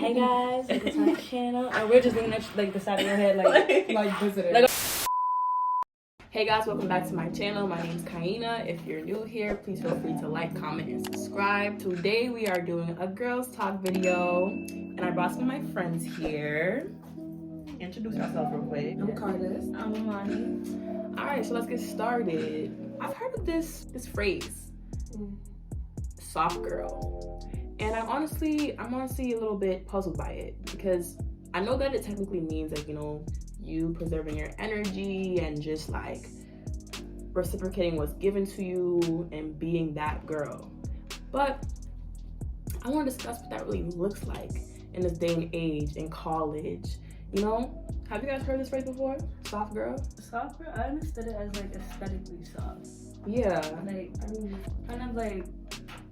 Hey guys, welcome to my channel. And we're just looking at like the side of your head like visitor. Like, hey guys, welcome back to my channel. My name's Kaina. If you're new here, please feel free to like, comment, and subscribe. Today we are doing a girls talk video, and I brought some of my friends here. Introduce yourself real quick. I'm Carlos. I'm Imani. All right, so let's get started. I've heard of this phrase, soft girl, and I'm honestly a little bit puzzled by it, because I know that it technically means like, you know, you preserving your energy and just like reciprocating what's given to you and being that girl. But I want to discuss what that really looks like in this day and age, in college. You know, have you guys heard this phrase before? Soft girl? Soft girl, I understood it as like aesthetically soft. Yeah. Like, kind of like,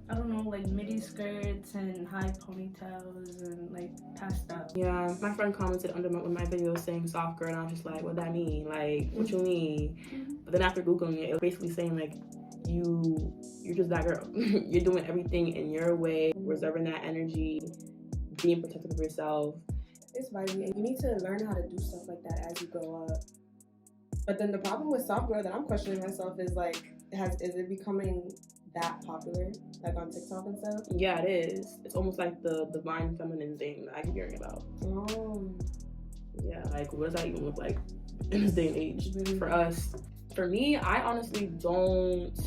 I don't know, like midi skirts and high ponytails and like passed out. Yeah, my friend commented under one of my videos saying soft girl, and I was just like, what that mean? Like, what you mean? But then after Googling it, it was basically saying like, you're just that girl. You're doing everything in your way, reserving that energy, being protective of yourself. It's vibey, and you need to learn how to do stuff like that as you grow up. But then the problem with soft girl that I'm questioning myself is like, is it becoming that popular, like on TikTok and stuff? Yeah, it is. It's almost like the divine feminine thing that I keep hearing about. Oh. Yeah, like what does that even look like in this day and age for us? For me, I honestly don't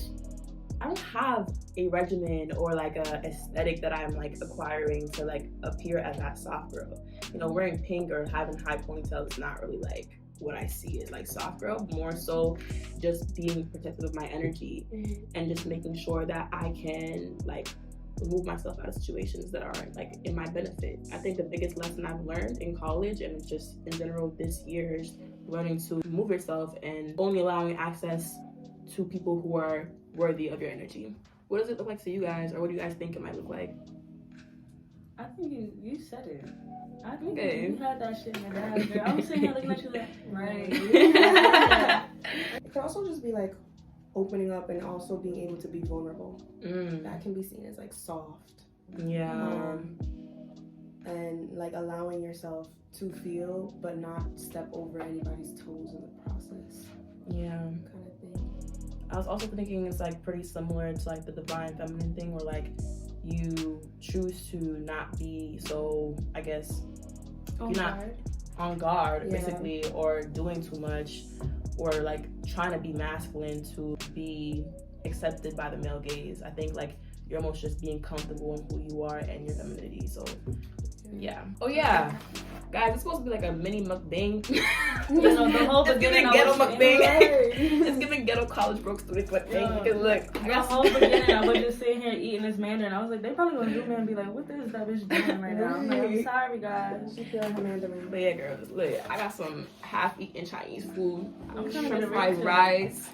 have a regimen or like a aesthetic that I'm like acquiring to like appear as that soft girl. You know, wearing pink or having high ponytails is not really like what I see as like soft girl. More so just being protective of my energy and just making sure that I can like remove myself out of situations that are like in my benefit. I think the biggest lesson I've learned in college and just in general this year is learning to remove yourself and only allowing access to people who are worthy of your energy. What does it look like to you guys, or what do you guys think it might look like? I think you said it. I think Okay. you had that shit in your bag, girl. I was sitting here looking at you like, right. It could also just be like opening up and also being able to be vulnerable. That can be seen as like soft. Yeah. And like allowing yourself to feel but not step over anybody's toes in the process. Yeah. Kind of thing. I was also thinking it's like pretty similar to like the divine feminine thing, where like you choose to not be so, I guess, On you're not guard. on guard, Yeah. basically, or doing too much, or like trying to be masculine to be accepted by the male gaze. I think like you're almost just being comfortable in who you are and your femininity. So yeah. Oh yeah, guys, it's supposed to be like a mini mukbang. You know, the whole It's beginning giving ghetto I was mukbang. Right. It's giving ghetto college broke student mukbang. Because look, I the got whole beginning I was just sitting here eating this mandarin. I was like, they probably gonna zoom in and be like, what is that bitch doing right now? I'm like, I'm sorry guys. She feeling her mandarin. But yeah, girls, look, I got some half-eaten Chinese food. I'm trying to Shrimp get a fried rib too. rice,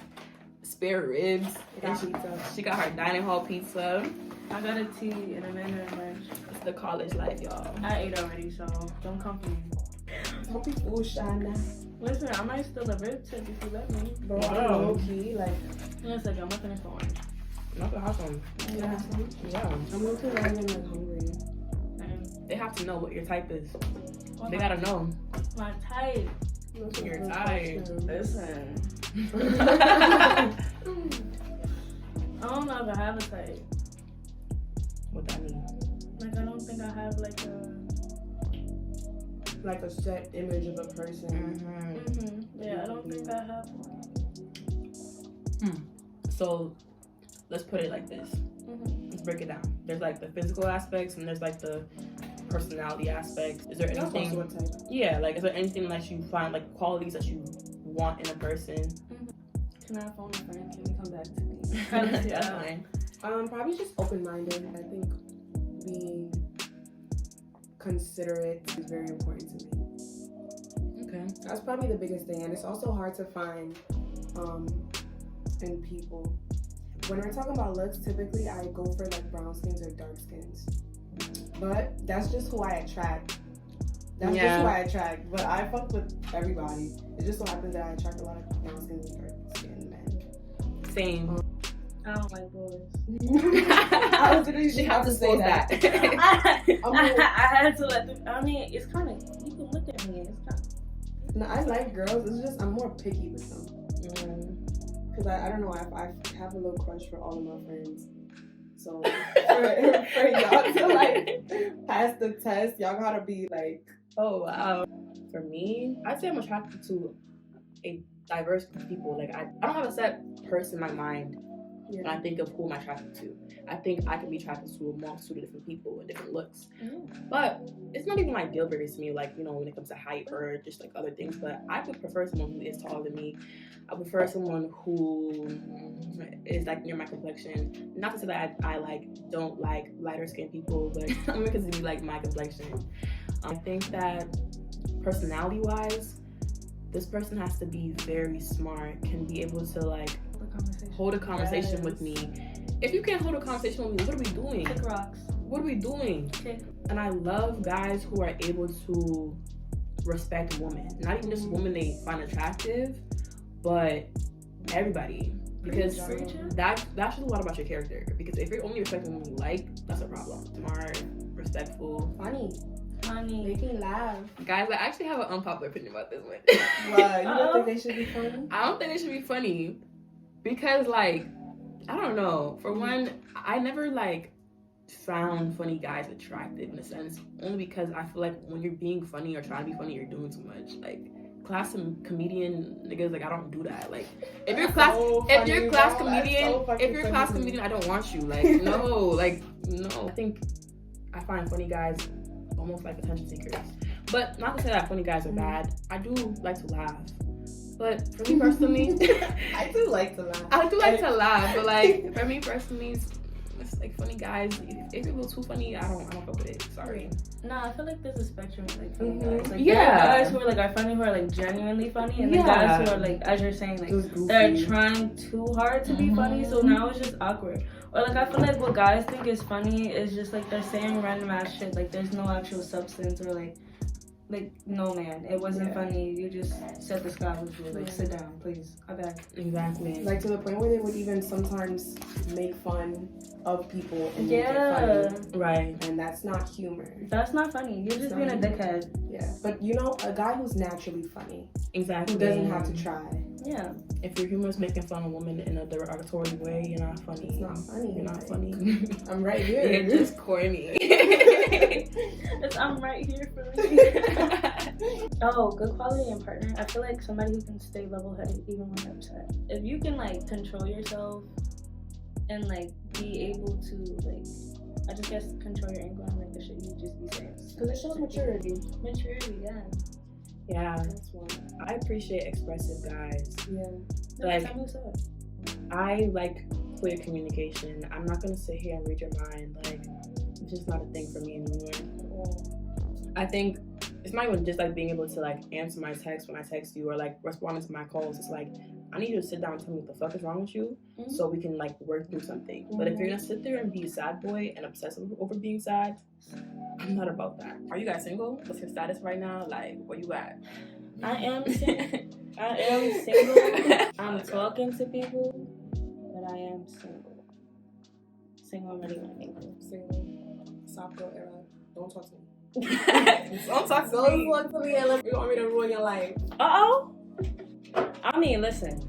spare ribs, Got and pizza. she got her dining hall pizza. I got a tea and a mandarin lunch. It's the college life, y'all. I ate already, so don't come for me. Don't be foolish, Shana. Listen, I might steal a rib tip if you let me. Bro, I'm Wow. low key, like, One second, I'm looking at the phone. Not the hot one. yeah. Yeah. I'm low key not even like hungry. They have to know what your type is. What They my- gotta know. My type. Your type. Listen. I don't know if I have a type. What that mean? Like, I don't think I have like a. Like a set image of a person. Yeah, I don't think I have one. So let's put it like this. Let's break it down. There's like the physical aspects and there's like the personality aspects. Is there That's anything? also a type. Yeah, like is there anything that you find like qualities that you want in a person? Can I phone a friend? Can we come back to me? That's fine. Probably just open-minded. I think being considerate is very important to me. Okay. That's probably the biggest thing, and it's also hard to find in people. When we're talking about looks, typically I go for like brown skins or dark skins, but that's just who I attract. That's just who I attract. But I fuck with everybody. It just so happens that I attract a lot of brown skins and dark skinned men. Same. I don't like boys. I was literally She about has to to say say that. I had to let them. I mean, it's kind of, you can look at me. It's kind of. No, I like girls. It's just I'm more picky with them. Cause I don't know. I have a little crush for all of my friends. So for y'all to like pass the test, y'all gotta be like. Oh wow. For me, I'd say I'm attracted to a diverse group of people. Like I don't have a set person in my mind when I think of who I'm attracted to. I think I can be attracted to a multitude of different people and different looks. But it's not even like deal breakers to me, like, you know, when it comes to height or just like other things. But I would prefer someone who is taller than me. I prefer someone who is like near my complexion. Not to say that I like don't like lighter skinned people, but only because they like my complexion. I think that personality wise, this person has to be very smart, can be able to like hold a conversation with me. If you can't hold a conversation with me, what are we doing? Kick rocks. What are we doing? And I love guys who are able to respect women. Not even just women they find attractive, but everybody. Because that shows a lot about your character. Because if you're only respecting women you like, that's a problem. Smart, respectful, Funny. Making laugh. Guys, I actually have an unpopular opinion about this one. What? You don't think they should be funny? I don't think they should be funny. Because, like, I don't know. For one, I never, like, found funny guys attractive in a sense. Only because I feel like when you're being funny or trying to be funny, you're doing too much. Like, class comedian niggas, like, I don't do that. Like, if you're class comedian, I don't want you. Like, no. I think I find funny guys almost like attention seekers. But not to say that funny guys are bad. I do like to laugh. But for me personally, I do like to laugh. I do like to laugh, but like for me personally, it's like funny guys. If it was too funny, I don't fuck with it. Sorry. Nah, I feel like there's a spectrum of like funny guys. Like Yeah. there are guys who are like are funny, who are like genuinely funny, and then guys who are like, as you're saying, like they're trying too hard to be funny. So now it's just awkward. Or like I feel like what guys think is funny is just like they're saying random ass shit. Like there's no actual substance or like no man, it wasn't funny. You just said the sky was blue. Like sit down, please. I beg. Exactly. Like to the point where they would even sometimes make fun of people and make it funny. Right. And that's not humor. That's not funny. You're just being a dickhead. Yeah. But you know, a guy who's naturally funny. Exactly. Who doesn't have to try. Yeah. If your humor is making fun of a woman in a derogatory way, you're not funny. It's not funny. You're not funny. I'm right here. You're just corny. I'm right here for you. Oh, good quality in partner. I feel like somebody who can stay level-headed even when they're upset. If you can like control yourself and like be able to like, I just guess control your anger and like the shit you just be saying. Because it shows maturity. Maturity, yeah. Yeah. That's one. I appreciate expressive guys. Yeah. Like, tell me what's up. I like clear communication. I'm not gonna sit here and read your mind. Like, it's just not a thing for me anymore. I think it's not even just like being able to like answer my text when I text you or like responding to my calls. It's like I need you to sit down and tell me what the fuck is wrong with you, so we can like work through something. But if you're gonna sit there and be a sad boy and obsess over being sad, I'm not about that. Are you guys single? What's your status right now? Like, where you at? I am single. I'm talking to people, but I am single. Single already when I think Single. Soft girl era. Don't talk to me. Don't talk to me. Don't talk to me unless you want me to ruin your life. Uh-oh. I mean, listen.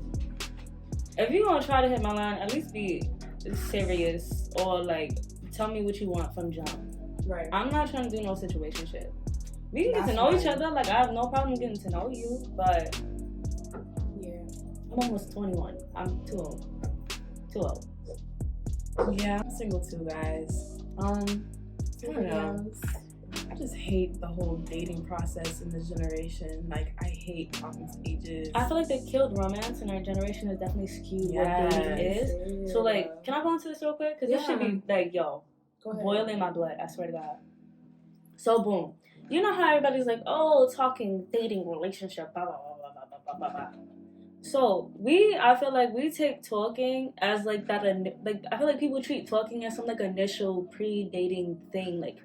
If you're gonna try to hit my line, at least be serious or like tell me what you want from jump. Right. I'm not trying to do no situation shit. We can get to know each other. Like I have no problem getting to know you, but yeah, I'm almost 21. I'm too old. Too old. Yeah, I'm single too, guys. I don't know. I just hate the whole dating process in this generation. Like, I hate talking stages. I feel like they killed romance, and our generation is definitely skewed what dating is. So, like, can I go into this real quick? Because this should be, like, boiling my blood, I swear to God. So, boom. You know how everybody's like, oh, talking, dating, relationship, blah, blah, blah, blah, blah, blah, blah, blah. So, I feel like we take talking as, like, that, like, I feel like people treat talking as some, like, initial pre-dating thing, like,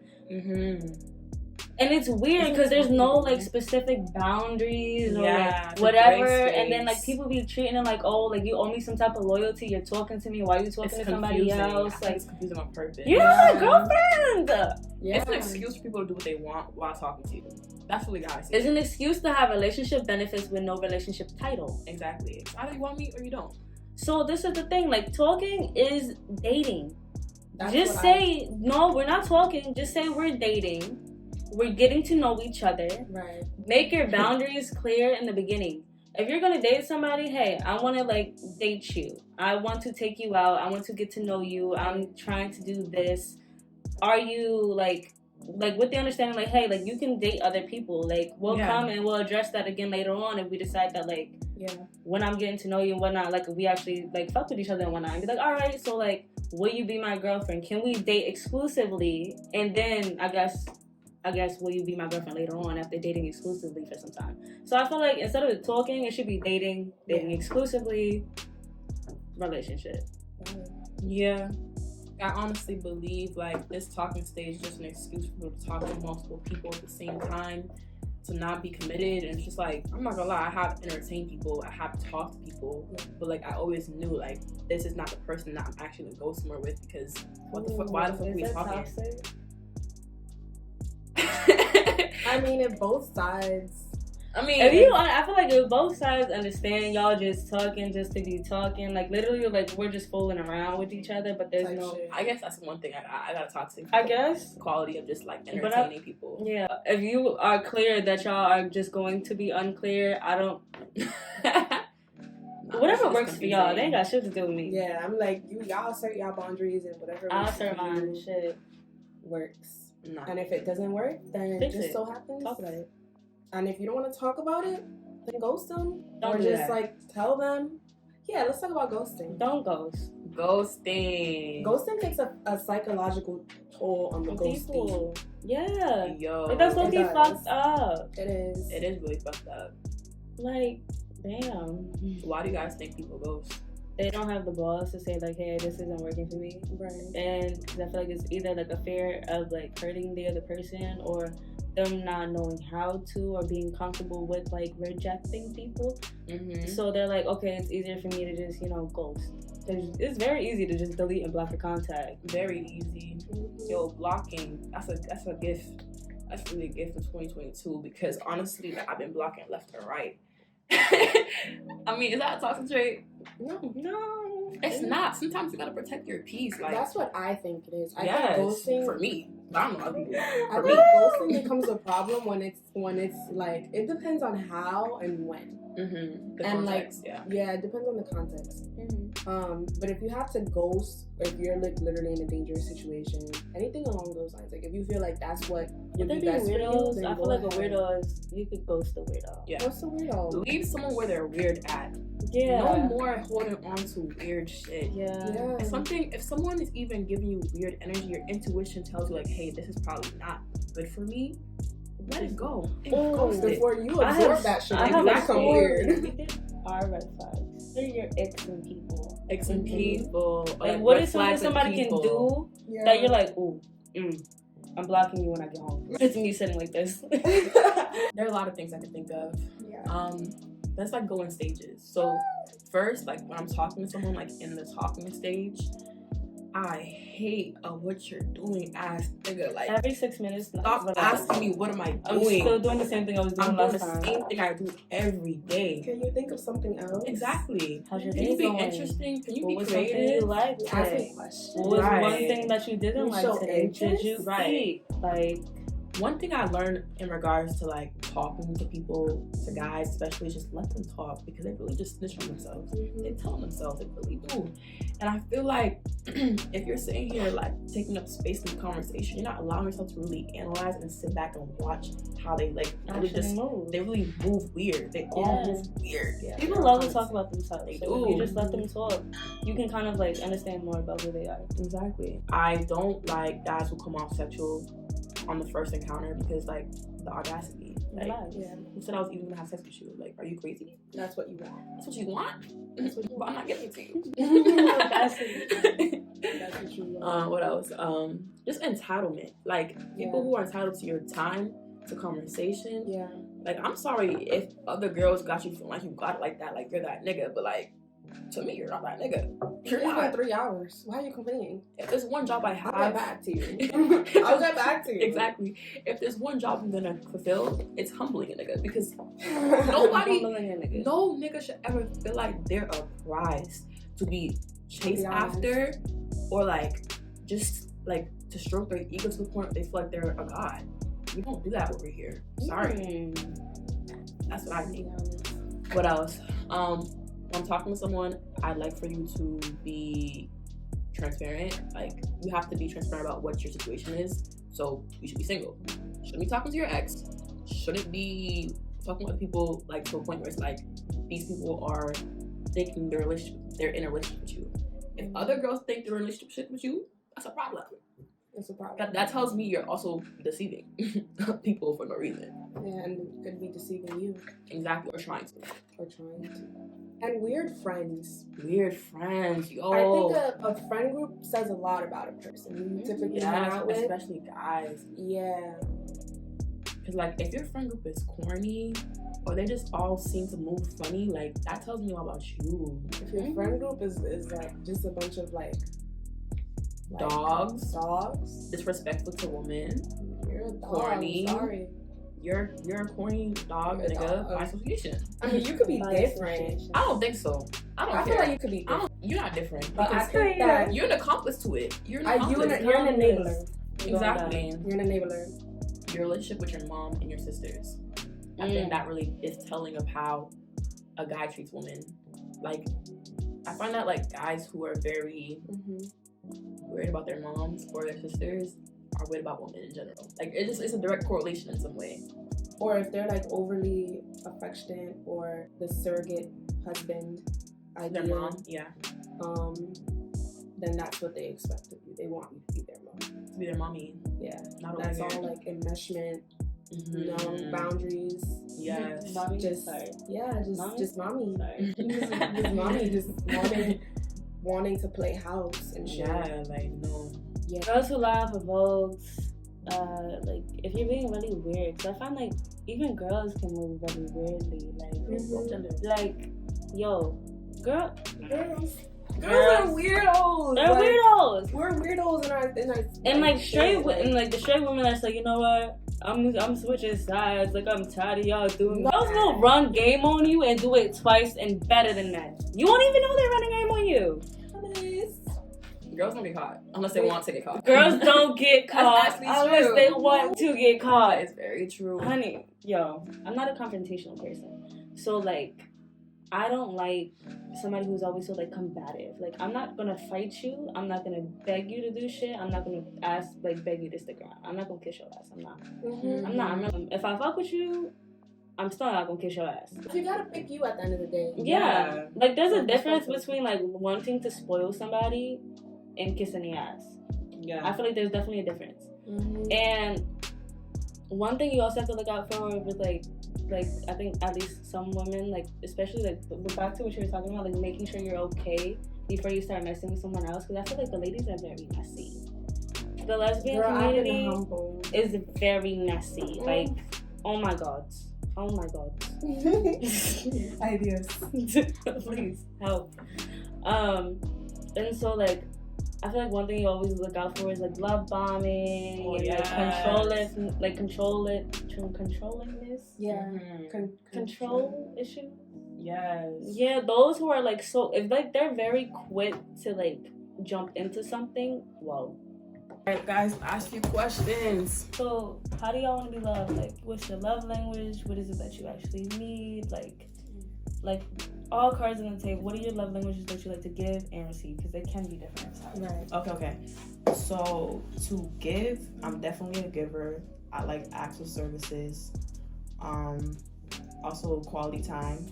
And it's weird because there's no like specific boundaries or like whatever, and then like people be treating it like, oh, like you owe me some type of loyalty. You're talking to me. Why are you talking to somebody else? Like, it's confusing on purpose. You're not my girlfriend. It's an excuse for people to do what they want while talking to you. That's really how I see it. It's an excuse to have relationship benefits with no relationship title. Exactly. Either you want me or you don't. So this is the thing. Like, talking is dating. Just say no. We're not talking. Just say we're dating. We're getting to know each other. Right. Make your boundaries clear in the beginning. If you're gonna date somebody, hey, I want to like date you. I want to take you out. I want to get to know you. I'm trying to do this. Are you like with the understanding like, hey, like you can date other people. Like we'll come and we'll address that again later on if we decide that like when I'm getting to know you and whatnot, like we actually like fuck with each other and whatnot. And be like, all right, so like, will you be my girlfriend? Can we date exclusively? And then I guess will you be my girlfriend later on after dating exclusively for some time? So I feel like instead of talking, it should be dating exclusively, relationship. Yeah. I honestly believe like this talking stage is just an excuse for people to talk to multiple people at the same time, to not be committed. And it's just like, I'm not gonna lie, I have entertained people, I have talked to people, but like I always knew like this is not the person that I'm actually gonna go somewhere with, because what the fuck, why the fuck are we talking? Toxic? I mean, if both sides. I feel like if both sides understand y'all just talking just to be talking, like literally, like we're just fooling around with each other, but there's no. I guess that's one thing I gotta talk to. I guess quality of just like entertaining people. Yeah, if you are clear that y'all are just going to be unclear, I don't. Whatever works for y'all, they ain't got shit to do with me. Yeah, I'm like y'all assert y'all boundaries and whatever. I'll assert mine. Shit works. No. And if it doesn't work, then it just so happens. Talk about it. And if you don't want to talk about it, then ghost them. Don't or do just that. like tell them. Yeah, let's talk about ghosting. Don't ghost. Ghosting. Ghosting takes a psychological toll on the people. ghostee. Yeah. Yo. Like, that's what fucked up. It is. It is really fucked up. Like, damn. Why do you guys think people ghost? They don't have the balls to say like, hey, this isn't working for me. Right. And I feel like it's either like a fear of like hurting the other person, or them not knowing how to, or being comfortable with like rejecting people. Mm-hmm. So they're like, okay, it's easier for me to just, ghost. It's very easy to just delete and block a contact. Very easy. Mm-hmm. Yo, blocking, that's a gift. That's really a gift in 2022, because honestly, like, I've been blocking left and right. I mean, is that a toxic trait? No. It's not. Sometimes you gotta protect your peace. Like, that's what I think it is. I think ghosting, for me. I don't know other people. I think ghosting becomes a problem when it's like, it depends on how and when. Mm-hmm. The and context, yeah, it depends on the context. Mm-hmm. But if you have to ghost, if you're like literally in a dangerous situation, anything along those lines, like if you feel like that's what would be best for you, then I feel like a weirdo is, you could ghost a weirdo. Yeah. What's a weirdo? Leave someone where they're weird at. Yeah. No more holding on to weird shit. Yeah. If someone is even giving you weird energy, your intuition tells you like, hey, this is probably not good for me. Let it go. Before you absorb that shit, I have become weird. Our red flags. They're your exing people. Exing people. Like, what is something somebody can do that you're like, ooh, I'm blocking you when I get home. It's me sitting like this. There are a lot of things I can think of. Yeah. That's like going stages. So first, like when I'm talking to someone, like in the talking stage, I hate what you're doing as nigga. Like every 6 minutes. Stop asking me what am I doing. I'm still doing the same thing I was doing last time. I'm doing the same thing I do every day. Can you think of something else? Exactly. How's your Can day you be going? interesting? Can you be was creative? Something you liked Ask today? me questions. What was one thing that you didn't like today? Interest? Did you speak? Like, one thing I learned in regards to like talking to people, to guys especially, is just let them talk, because they really just snitch on themselves. They tell themselves, they really do. And I feel like if you're sitting here like taking up space in the conversation, you're not allowing yourself to really analyze and sit back and watch how they like really just move. They really move weird. They all move weird. Yeah. People love to talk about themselves. They so do. If you just let them talk, you can kind of like understand more about who they are. Exactly. I don't like guys who come off sexual on the first encounter, because like the audacity. Like, who said I was even gonna have sex with you? Like, are you crazy? That's what you want. That's what you want? But I'm not giving it to you. That's what you want. What else? Just entitlement. Like, people who are entitled to your time to conversation. Yeah. Like, I'm sorry if other girls got you feeling like you got it like that, like you're that nigga, but like, to me, you're not that nigga. You're It's not. been 3 hours. Why are you complaining? If there's one job I have, I'll get back to you. I'll get back to you. Exactly. If there's one job I'm gonna fulfill, it's humbling a nigga, because nobody, no nigga should ever feel like they're a prize to be chased after, or like just like to stroke their ego to the point they feel like they're a god. We don't do that over here. Sorry. That's what I think. What else? When I'm talking to someone, I'd like for you to be transparent. Like, you have to be transparent about what your situation is. So you should be single. Shouldn't be talking to your ex. Shouldn't be talking with people like to a point where it's like these people are thinking they're in a relationship with you. If other girls think they're in a relationship with you, that's a problem. It's a problem. That tells me you're also deceiving people for no reason. Yeah, and could be deceiving you. Exactly, or trying to. And weird friends. Weird friends, yo. I think a friend group says a lot about a person. You typically hang out with. Especially guys. Yeah. Because, like, if your friend group is corny, or they just all seem to move funny, like, that tells me a lot about you. If your friend group is like just a bunch of like dogs, disrespectful to women, you're a dog, corny. Sorry. You're a corny dog, nigga, by association. I mean, you could be different. I don't think so. I feel like you could be different. You're not different. But I think that you're an accomplice to it. You're an enabler. Exactly. You're an enabler. Your relationship with your mom and your sisters. I think that really is telling of how a guy treats women. Like, I find that like guys who are very worried about their moms or their sisters are worried about women in general. Like, it's a direct correlation in some way. Or if they're like overly affectionate, or the surrogate husband idea, their mom, then that's what they expect of you. They want you to be their mom. To be their mommy. Yeah. Not that's all like enmeshment, no boundaries. Yes. Just mommy. Just mommy. Sorry. just mommy just wanting to play house and shit. Yeah, like no. Yeah. Girls who laugh evokes, like, if you're being really weird, so I find like even girls can move really weirdly. Like, yo, girls are weirdos. They're weirdos. We're weirdos in our and like straight and like the straight women that's like, you know what? I'm switching sides. Like, I'm tired of y'all doing. Girls will run game on you and do it twice and better than that. You won't even know they're running game on you. Girls don't get caught unless they want to get caught. Girls don't get caught unless they want to get caught. It's very true. Honey, yo, I'm not a confrontational person. So, like, I don't like somebody who's always so, like, combative. Like, I'm not gonna fight you. I'm not gonna beg you to do shit. I'm not gonna beg you to stick around. I'm not gonna kiss your ass. I'm not. I'm not. If I fuck with you, I'm still not gonna kiss your ass. You gotta pick you at the end of the day. Yeah. Like, there's a difference between, like, wanting to spoil somebody and kissing the ass. Yeah. I feel like there's definitely a difference. And one thing you also have to look out for with like I think at least some women, like, especially like back to what you were talking about, like making sure you're okay before you start messing with someone else, because I feel like the ladies are very messy. The lesbian community is very messy. Like, oh my god. Ideas. Please help. And so, like, I feel like one thing you always look out for is like love bombing, controllingness. Yeah. Control issue. Yes. Yeah, those who are like so, if like they're very quick to like jump into something. Whoa. Alright, guys, ask you questions. So, how do y'all want to be loved? Like, what's your love language? What is it that you actually need? Like all cards on the table. What are your love languages that you like to give and receive? Because they can be different. Right. Okay. So to give, I'm definitely a giver. I like acts of services. Also quality time.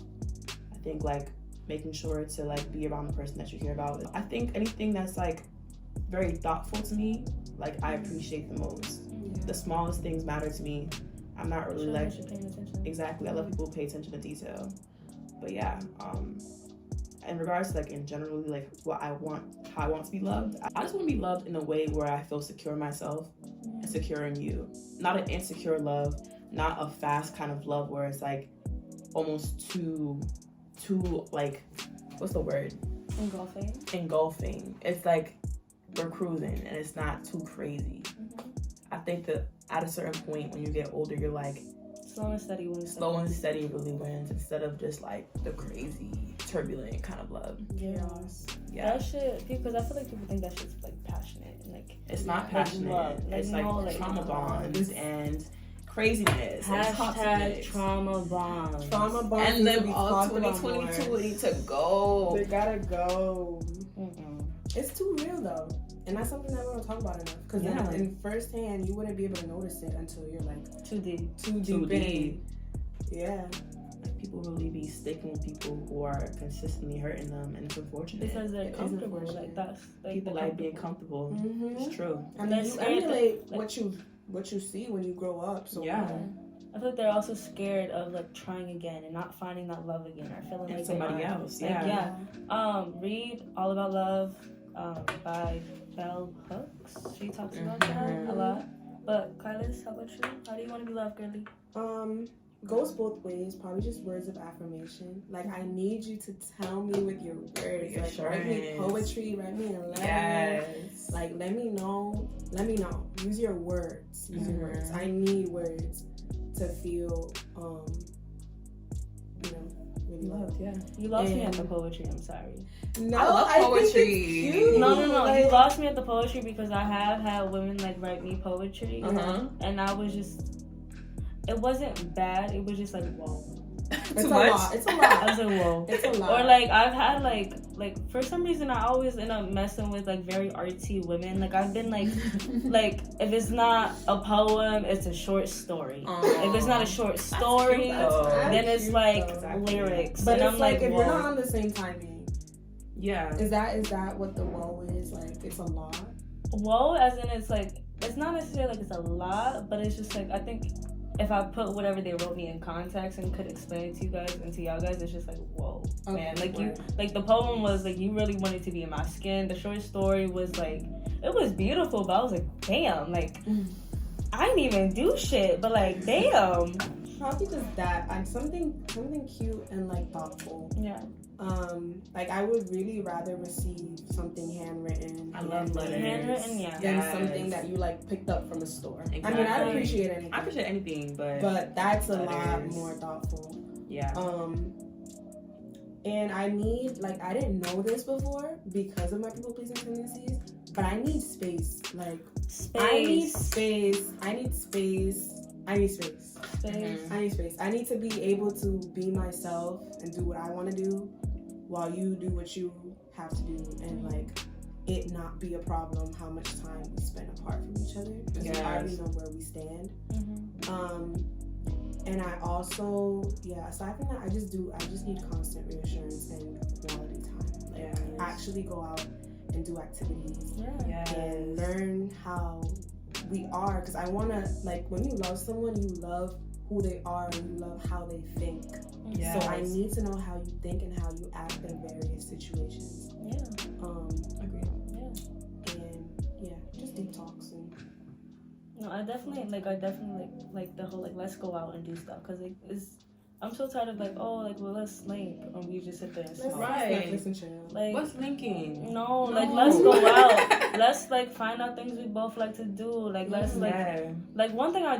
I think like making sure to like be around the person that you care about. I think anything that's like very thoughtful to me, like I appreciate the most. Yeah. The smallest things matter to me. I'm not really exactly. I love people who pay attention to detail. But yeah, in regards to like in general, like what I want, how I want to be loved, I just want to be loved in a way where I feel secure in myself and secure in you. Not an insecure love not a fast kind of love where it's like almost too like, what's the word? Engulfing. It's like we're cruising and it's not too crazy. Mm-hmm. I think that at a certain point when you get older, you're like, slow and steady wins. Slow and steady really wins instead of just like the crazy, turbulent kind of love. Yeah. That shit, because I feel like people think that shit's like passionate. And, like, it's not passionate. Love. It's like trauma bonds and craziness. Hashtag trauma bonds. Trauma bonds. And them all 2022 need to go. They gotta go. It's too real though. And that's something that we don't talk about enough. Because in firsthand, you wouldn't be able to notice it until you're like too deep. Yeah. Like people really be sticking with people who are consistently hurting them, and it's unfortunate. Because they're comfortable. Like that's like people like being comfortable. Mm-hmm. It's true. And then you emulate what you see when you grow up. So yeah. I feel like they're also scared of like trying again and not finding that love again or feeling like somebody else. Like, read All About Love by Bell Hooks. She talks about that a lot. But Kylis, how about you? How do you want to be loved, girly? Goes both ways. Probably just words of affirmation. Like, I need you to tell me with your words. Like, write me poetry, write me a letter. Yes. Like, let me know. Use your words. Use your words. I need words to feel, really loved. Yeah. You lost me at the poetry. I'm sorry. No, I love poetry. No. Like, you lost me at the poetry because I have had women like write me poetry, and I was just. It wasn't bad. It was just like, whoa. It's a lot. I was like, whoa. It's a lot. Or like I've had like for some reason I always end up messing with like very artsy women. Like I've been like like if it's not a poem, it's a short story. If it's not a short story, then it's like lyrics. But and it's I'm like if whoa. we're not on the same timing. Yeah. Is that what the whoa is? Like it's a lot? Whoa, as in it's like it's not necessarily like it's a lot, but it's just like I think if I put whatever they wrote me in context and could explain it to you guys and to y'all guys, it's just like, whoa, man. Like you, like the poem was like, you really wanted to be in my skin. The short story was like, it was beautiful, but I was like, damn, like, I didn't even do shit, but like, damn. Probably just that. I'm something cute and like thoughtful. Yeah. Like I would really rather receive something handwritten. I love letters. Handwritten, than something that you like picked up from a store. Exactly. I mean, I appreciate anything. I appreciate anything, but that's a lot more thoughtful. Yeah. And I need I didn't know this before because of my people pleasing tendencies, but I need space. Like I need space. I need space. I need to be able to be myself and do what I want to do while you do what you have to do, and like it not be a problem how much time we spend apart from each other because we already know where we stand. And I also aside from that I just need constant reassurance and quality time. Like actually go out and do activities and learn how we are, because I want to, like, when you love someone, you love who they are and you love how they think. So I need to know how you think and how you act in various situations. Agreed. And just deep talks. And no, I definitely like the whole like let's go out and do stuff, because I'm so tired of let's link and we just sit there and smoke. Listen, chill. Like, what's linking? No, like let's go out. Let's like find out things we both like to do. Like let's like one thing I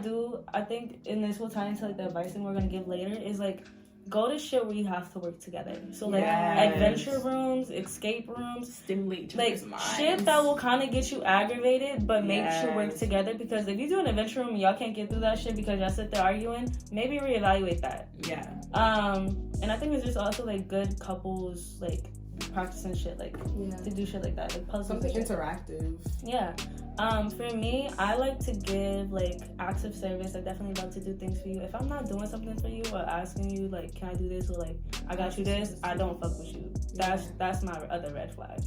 think, and this will tie into like the advice we're gonna give later, is like go to shit where you have to work together. So like adventure rooms, escape rooms, stimulate like shit that will kind of get you aggravated, but make sure work together. Because if you do an adventure room and y'all can't get through that shit because y'all sit there arguing, maybe reevaluate that. And I think it's just also like good couples like practicing shit like to do shit like that, like puzzles, something interactive. For me, I like to give like acts of service. I definitely love to do things for you. If I'm not doing something for you or asking you like, can I do this, or like I got you this, I don't fuck with you. That's my other red flag.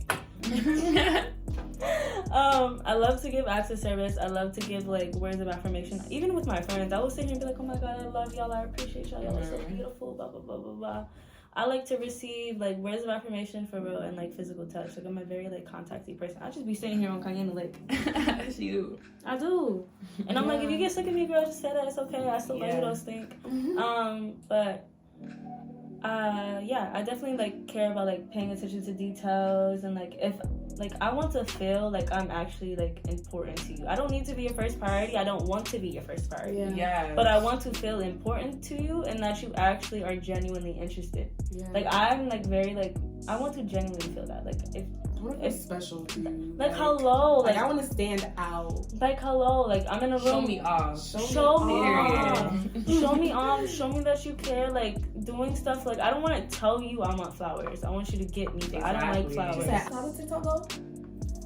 I love to give acts of service. I love to give like words of affirmation. Even with my friends, I will sit here and be like, oh my god, I love y'all, I appreciate y'all, y'all are so beautiful, blah blah blah blah I like to receive like words of affirmation for real and like physical touch. Like I'm a very like contacty person. I just be sitting here on Kanye like She do. I do. And I'm like, if you get sick of me, girl, just say that. It's okay. I still love you, don't stink. But I definitely like care about like paying attention to details and like if like I want to feel like I'm actually like important to you. I don't need to be your first priority. I don't want to be your first priority. Yeah. But I want to feel important to you and that you actually are genuinely interested. Yeah. Like I'm like very like I want to genuinely feel that. Like it's special to you. Like hello. Like I want to stand out. Like hello. Like I'm in a room. Show me off. Show me off. Show me off. Show me that you care. Like doing stuff. Like I don't want to tell you I want flowers. I want you to get me. But I don't like flowers. How does TikTok go?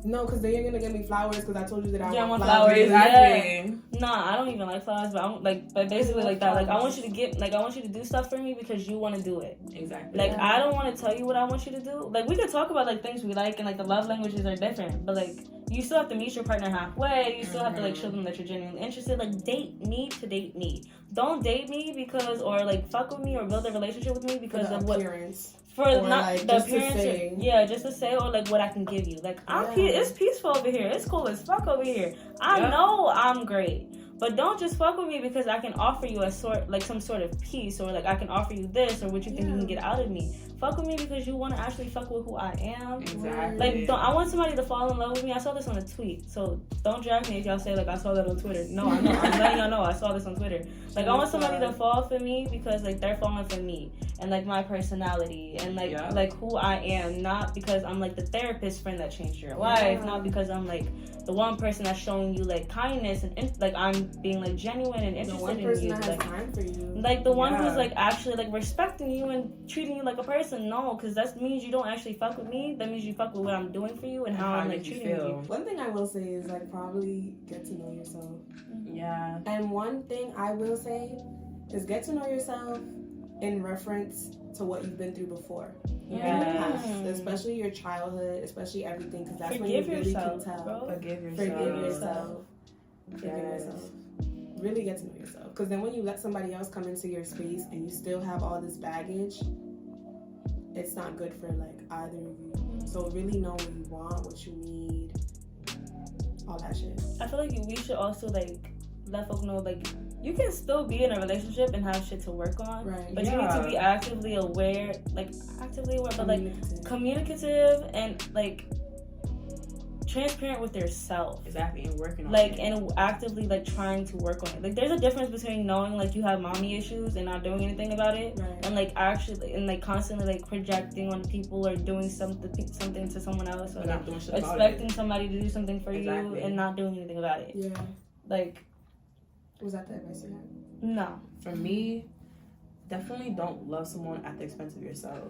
No, because then you're gonna get me flowers because I told you that I want flowers. Exactly. Yeah. Nah, I don't even like flowers, but I'm like, but basically like that. Like I want you to get, like I want you to do stuff for me because you want to do it. Exactly. Like I don't want to tell you what I want you to do. Like we could talk about like things we like and like the love languages are different, but like you still have to meet your partner halfway. You still have to like show them that you're genuinely interested. Like date me to date me. Don't date me because or like fuck with me or build a relationship with me because of what. For or not like, the appearance, just to say, or like what I can give you. Like it's peaceful over here. It's cool as fuck over here. I know I'm great, but don't just fuck with me because I can offer you some sort of peace, or like I can offer you this, or what you think you can get out of me. Fuck with me because you want to actually fuck with who I am. Exactly. Like I want somebody to fall in love with me. I saw this on a tweet, so don't drag me if y'all say like I saw that on Twitter. No, I know. I'm letting y'all know I saw this on Twitter. Like I want somebody to fall for me because like they're falling for me and like my personality and like who I am, not because I'm like the therapist friend that changed your life, not because I'm like the one person that's showing you like kindness and like I'm being like genuine and interested in you. That has time for you. Like the one who's like actually like respecting you and treating you like a person. No, because that means you don't actually fuck with me. That means you fuck with what I'm doing for you and how I'm like treating you. One thing I will say is like probably get to know yourself. Yeah. And one thing I will say is get to know yourself in reference to what you've been through before. Yeah. In the past, especially your childhood, especially everything, because that's when you really can tell. Bro. Forgive yourself. Really get to know yourself. Because then when you let somebody else come into your space and you still have all this baggage, it's not good for like either of you. So really know what you want, what you need, all that shit. I feel like we should also like let folks know like you can still be in a relationship and have shit to work on, right? But you need to be actively aware, but like communicative and like transparent with yourself. Exactly, and working on like it. And actively like trying to work on it. Like there's a difference between knowing like you have mommy issues and not doing anything about it, right. And like actually and like constantly like projecting on people or doing something to someone else, or not doing shit expecting somebody to do something for you and not doing anything about it. Yeah. Like, was that the advice you had? No. For me, definitely don't love someone at the expense of yourself.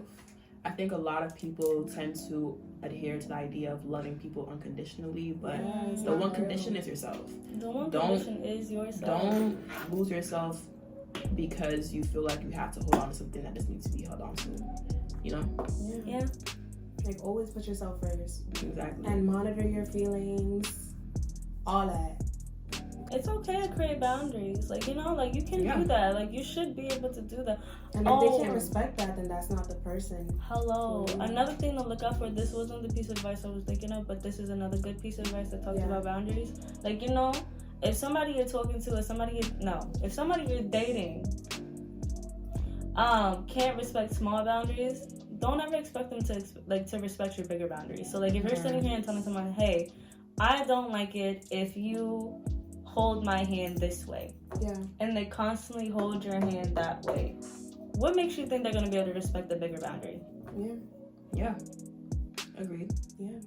I think a lot of people tend to adhere to the idea of loving people unconditionally, but the one condition is yourself. The one condition is yourself. Don't lose yourself because you feel like you have to hold on to something that just needs to be held on to. You know? Yeah. Like always put yourself first. Exactly. And monitor your feelings. All that. It's okay to create boundaries. Like, you know, like you can do that. Like you should be able to do that. And if they can't respect that, then that's not the person. Hello. Another thing to look out for, this wasn't the piece of advice I was thinking of, but this is another good piece of advice that talks about boundaries. Like, you know, if somebody you're talking to, if somebody you're dating can't respect small boundaries, don't ever expect them to respect your bigger boundaries. So like if you're sitting here and telling someone, hey, I don't like it if you hold my hand this way. Yeah. And they constantly hold your hand that way. What makes you think they're going to be able to respect the bigger boundary? Yeah. Agreed. Yeah.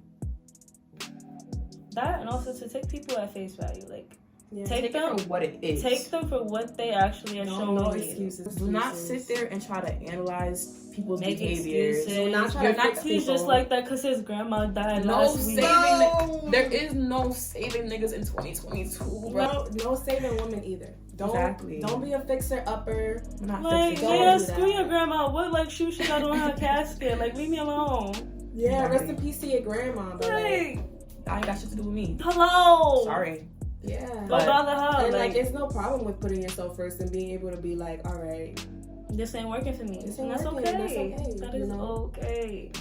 That, and also to take people at face value. Like, take them for what it is. Take them for what they actually are showing you. No excuses. Do not sit there and try to analyze people's behaviors. Do not try to fix he's just like that because his grandma died last week. There is no saving niggas in 2022, bro. No saving women either. Don't be a fixer-upper. Like, screw your grandma. What, like, shoe she got on her casket? Like, leave me alone. Yeah, rest in peace to your grandma. But like, I ain't got shit to do with me. Hello. Sorry. Yeah. Don't bother her. And, like, it's no problem with putting yourself first and being able to be like, all right, this ain't working for me. And that's okay. That is okay.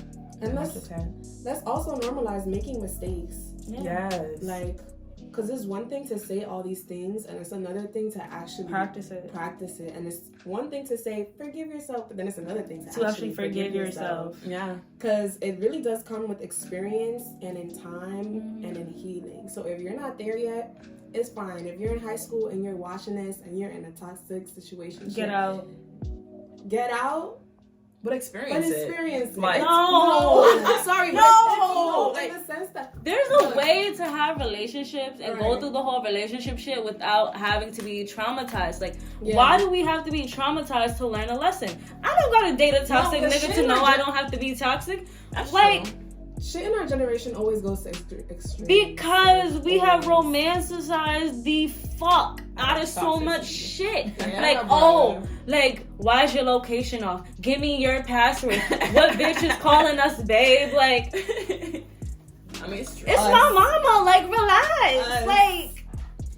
And let's also normalize making mistakes. Yeah. Yes. Like, because it's one thing to say all these things, and it's another thing to actually practice it. And it's one thing to say forgive yourself, but then it's another thing to actually forgive yourself. Yeah. Because it really does come with experience and in time and in healing. So if you're not there yet, it's fine. If you're in high school and you're watching this and you're in a toxic situation, get out. But experience it. Like, no. I'm sorry. No. Like, in the sense that there's a way to have relationships and go through the whole relationship shit without having to be traumatized. Like, why do we have to be traumatized to learn a lesson? I don't gotta date a toxic nigga to know I don't have to be toxic. That's like, true. Shit in our generation always goes to extreme. Because we have romanticized the fuck out of so much shit. Like, why is your location off? Give me your password. What bitch is calling us, babe? Like, I mean, it's true. It's my mama. Like, relax. Like,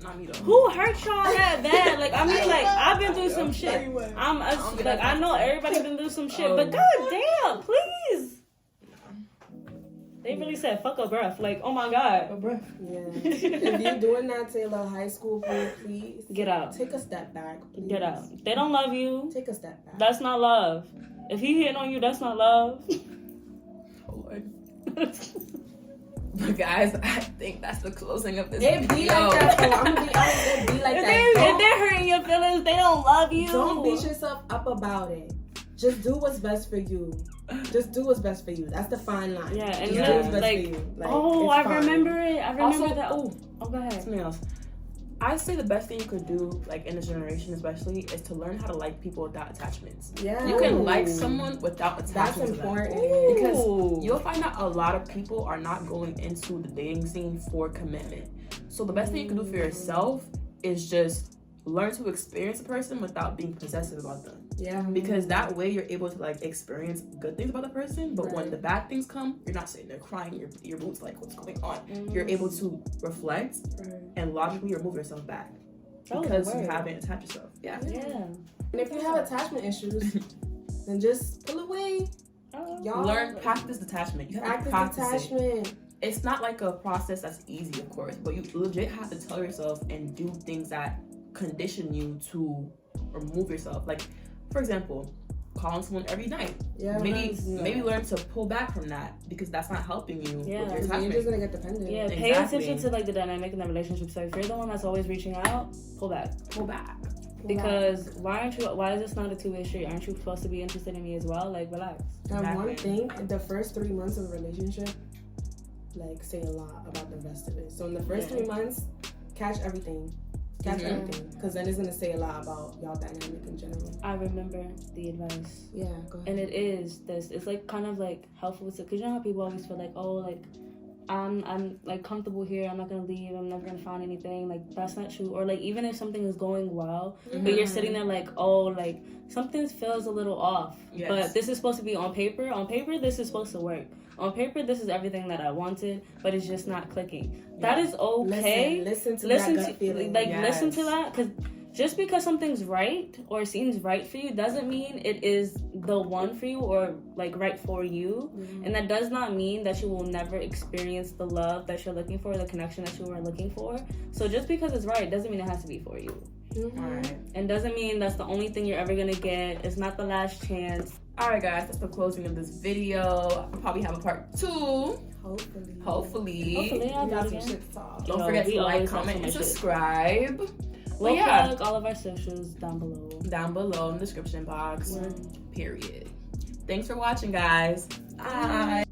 not me though. Who hurt y'all that bad? Like, I mean, like, I've been through some shit. I know everybody's been through some shit, but goddamn, please. They really said, fuck a breath. Like, oh my God. A breath. Yeah. If you're doing that to a little high school boy, please. Get out. Take a step back, please. Get out. They don't love you. Take a step back. That's not love. If he hitting on you, that's not love. Oh, Lord. But guys, I think that's the closing of this video. It be like that, though. I'm gonna be honest, it be like that. If they're hurting your feelings, they don't love you. Don't beat yourself up about it. Just do what's best for you. Just do what's best for you. That's the fine line. Yeah, and do what's best for you. Like, I remember it. I remember also, that. Oh, go ahead. Something else. I say the best thing you could do, like in this generation especially, is to learn how to like people without attachments. Yeah. You can like someone without attachments. That's important. Because you'll find out a lot of people are not going into the dating scene for commitment. So the best thing you can do for yourself is just learn to experience a person without being possessive about them. Yeah. Because that way you're able to like experience good things about the person, but when the bad things come, you're not sitting there crying your boots like what's going on. You're able to reflect and logically remove yourself back because you haven't attached yourself. Yeah. And if you have attachment issues, then just pull away. Y'all practice detachment. You have to practice detachment. It's not like a process that's easy, of course, but you legit have to tell yourself and do things that condition you to remove yourself. Like, for example, calling someone every night. Yeah. Maybe learn to pull back from that because that's not helping you with your attachment. You're just gonna get dependent. Yeah, pay attention to like the dynamic in the relationship. So if you're the one that's always reaching out, pull back. Because why is this not a two-way street? Aren't you supposed to be interested in me as well? Like, relax. And one thing, the first 3 months of a relationship, like, say a lot about the rest of it. So in the first 3 months, catch everything. Everything, because then it's gonna say a lot about y'all dynamic in general. I remember the advice. Yeah, go ahead. And it is this. It's like kind of like helpful because you know how people always feel like, oh, like I'm like comfortable here. I'm not gonna leave. I'm never gonna find anything. Like that's not true. Or like even if something is going well, but you're sitting there like, oh, like something feels a little off. Yes. But this is supposed to be on paper. On paper, this is supposed to work. On paper, this is everything that I wanted, but it's just not clicking. Yeah. That is okay. Listen to that gut feeling. Like, listen to that. Because just because something's right or seems right for you doesn't mean it is the one for you or, like, right for you. And that does not mean that you will never experience the love that you're looking for, the connection that you were looking for. So just because it's right doesn't mean it has to be for you. Alright. And doesn't mean that's the only thing you're ever going to get. It's not the last chance. Alright guys, that's the closing of this video. I'll probably have a part 2. Hopefully. I'll do it again. Don't forget to like, comment, and subscribe. We'll plug all of our socials down below. Down below in the description box. Period. Thanks for watching, guys. Bye.